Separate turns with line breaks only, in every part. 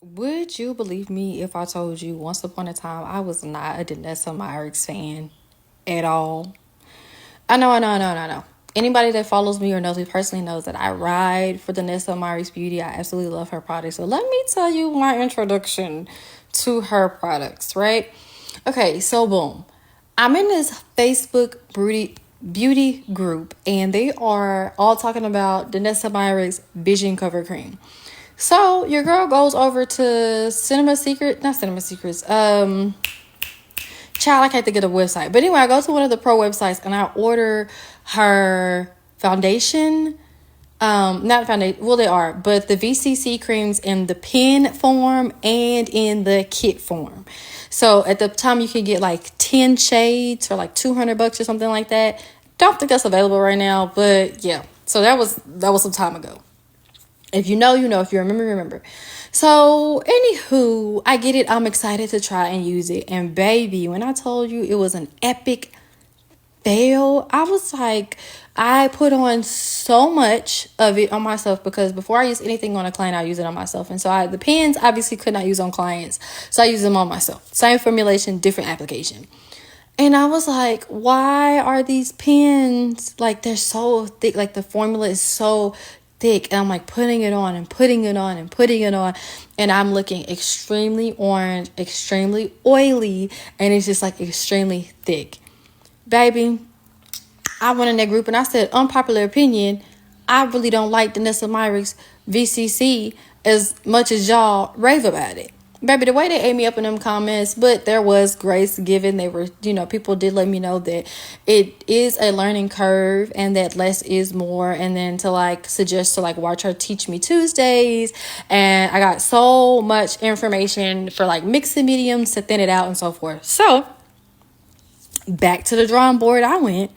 Would you believe me if I told you once upon a time I was not a Danessa Myrics fan at all? I know. Anybody that follows me or knows me personally knows that I ride for Danessa Myrics Beauty. I absolutely love her products. So let me tell you my introduction to her products, right? Okay, so boom. I'm in this Facebook beauty group, and they are all talking about Danessa Myrics Vision Cover Cream. So your girl goes over to not Cinema Secrets. Child, I can't think of the website. But anyway, I go to one of the pro websites and I order her foundation. Not foundation. Well, they are, but the VCC creams in the pen form and in the kit form. So at the time, you could get like 10 shades for like $200 or something like that. Don't think that's available right now, but yeah. So that was some time ago. If you know, you know. If you remember, remember. So, anywho, I get it. I'm excited to try and use it. And baby, when I told you it was an epic fail, I was like, I put on so much of it on myself because before I use anything on a client, I use it on myself. And so the pens obviously could not use on clients. So I use them on myself. Same formulation, different application. And I was like, why are these pens, like, they're so thick, like the formula is so thick. And I'm like putting it on and putting it on and putting it on. And I'm looking extremely orange, extremely oily, and it's just like extremely thick. Baby, I went in that group and I said, unpopular opinion, I really don't like Danessa Myrics VCC as much as y'all rave about it. Baby, the way they ate me up in them comments, but there was grace given. They were, people did let me know that it is a learning curve and that less is more. And then to suggest to watch her Teach Me Tuesdays. And I got so much information for mixing mediums to thin it out and so forth. So back to the drawing board I went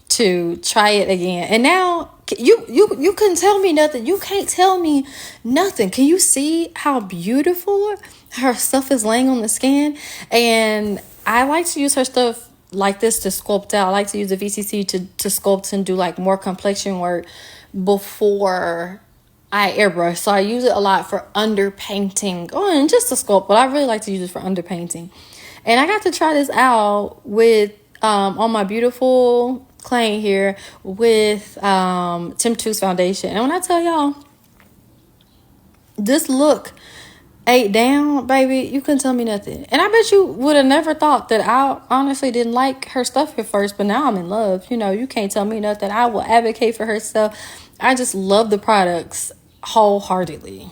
to try it again. And now you couldn't tell me nothing. You can't tell me nothing. Can you see how beautiful her stuff is laying on the skin? And I like to use her stuff like this to sculpt out. I like to use the VCC to sculpt and do more complexion work before I airbrush. So I use it a lot for underpainting. Oh, and just to sculpt, but I really like to use it for underpainting. And I got to try this out with on my beautiful client here with Tim2's foundation. And when I tell y'all, this look ate down, baby, you couldn't tell me nothing. And I bet you would have never thought that I honestly didn't like her stuff at first, but now I'm in love. You can't tell me nothing. I will advocate for her stuff. I just love the products wholeheartedly.